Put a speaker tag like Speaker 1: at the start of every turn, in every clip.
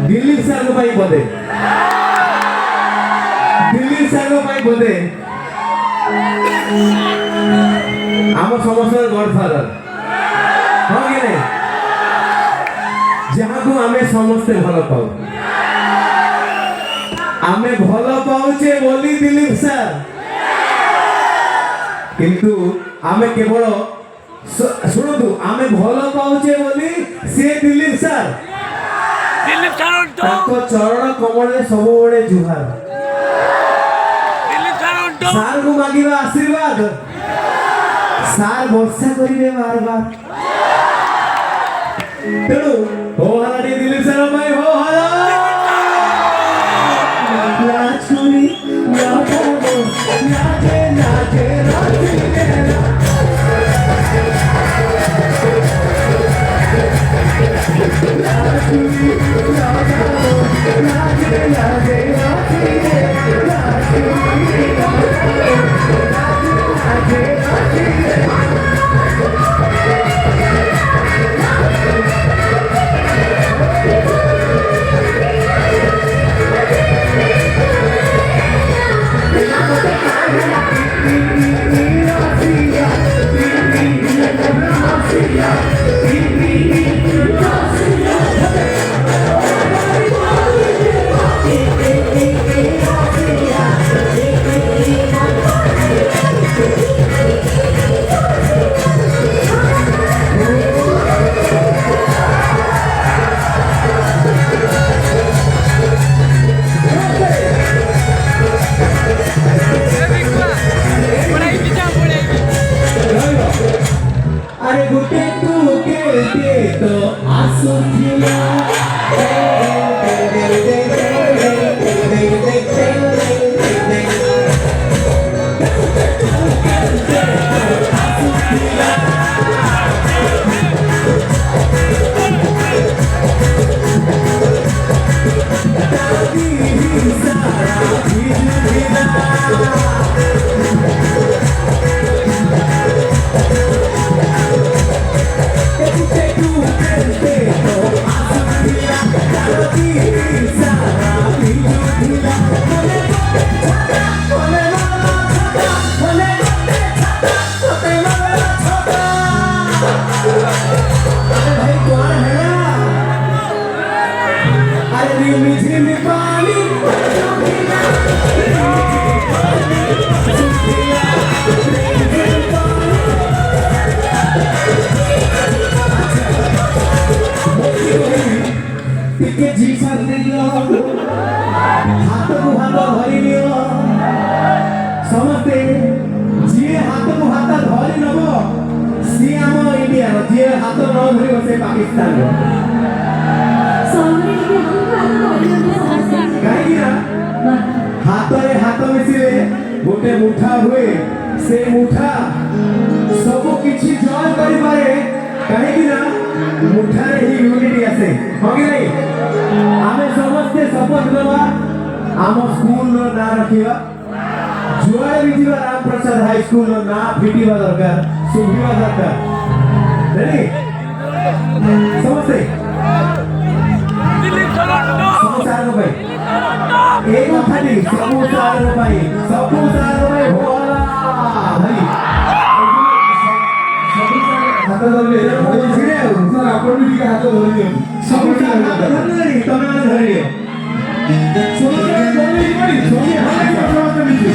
Speaker 1: दिलीप सागर भाई बोले दिलीप सागर भाई बोले आम समस्त गॉडफादर हाँ कि नहीं जहाँ को आमे समस्ते भल पाऊ आमे भल पाऊचे बोली दिलीप सर किंतु आमे केवल शुणु आमे भल पाऊचे बोली से दिलीप सर चरण कमल सब बड़े जुहार सार को मांगिबा आशीर्वाद सार वर्षा करिवे बार बार तेणु हो हला दिलीप सर भाई हो हला लाचुरी लापो नाचे नाचे ହାତ ନ ଧରିବ ସେ ପାକିସ୍ତାନ
Speaker 2: ସବୁବେଳେ ଟିକେ ହାତ ଧରିଛନ୍ତି ସମସ୍ତେ।
Speaker 1: କାହିଁକି ନା ହାତରେ ହାତ ମିଶିଲେ ଗୋଟେ ମୁଠା ହୁଏ ସେ ମୁଠା ସବୁ କିଛି ଜୟ କରିପାରେ କାହିଁକି ନା ମୁଠାରେ ହିଁ ୟୁନିଟି ଆସେ ହଁ କି ନାହିଁ ଆମେ ସମସ୍ତେ ଶପଥ ନେବା ଆମ ସ୍କୁଲର ନାଁ ରଖିବା ଯୁଆଡ଼େ ବି ଯିବା ରାମପ୍ରସାଦ ହାଇସ୍କୁଲର ନାଁ ଫିଟିବା ଦରକାର ଶୁଭିବା ଦରକାର ରେଡି ସମସ୍ତେ ସବୁ ସାରଙ୍କ ପାଇଁ ଏ କଥାଟି ସବୁ ସାରଙ୍କ ପାଇଁ ଭୋଲା ଭାଇ ହାତ ଧରିଲେ ଛିଡ଼େ ଆଉ ସାର୍ ଆପଣ ବି ଟିକେ ହାତ ଧରି ଦିଅନ୍ତୁ ସବୁ ସାର ହାତ ଧରିଲେଣି ତମେ ମାନେ ଧରିଲେ ସମସ୍ତେ ମିଶି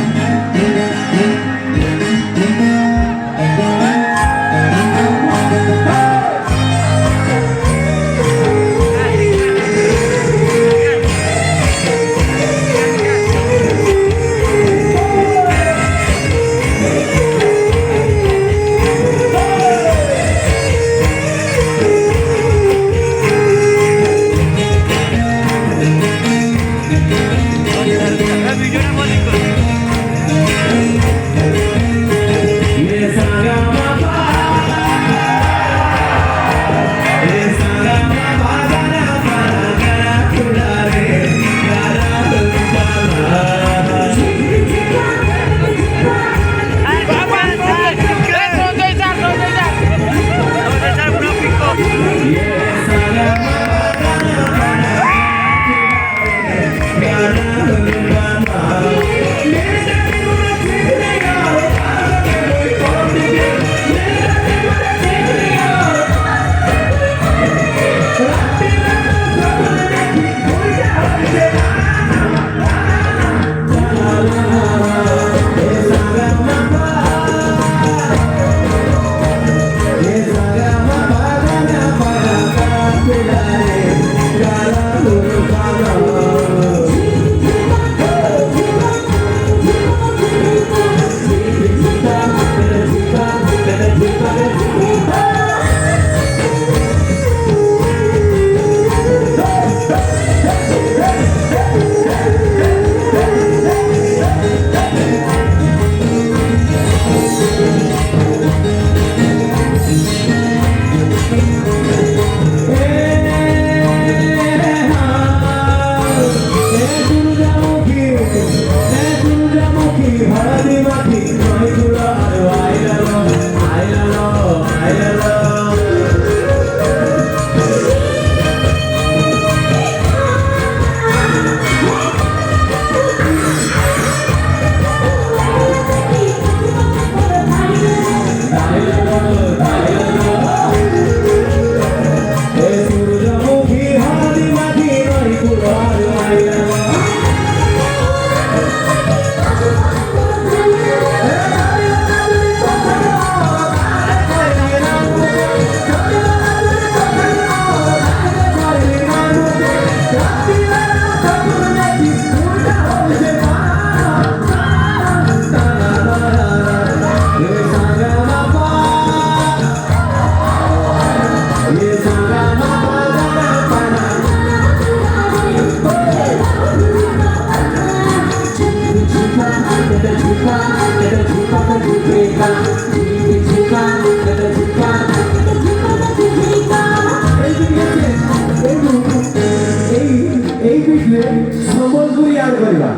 Speaker 1: ସମ୍ବଲପୁରୀ ଆଡ୍ କରିବା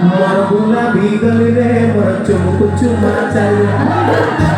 Speaker 1: ମୋର ଗୁଲାବୀ ଗଲିରେ ମୋର ଚୁମୁକୁ ଚୁମା ଚାଲିଲା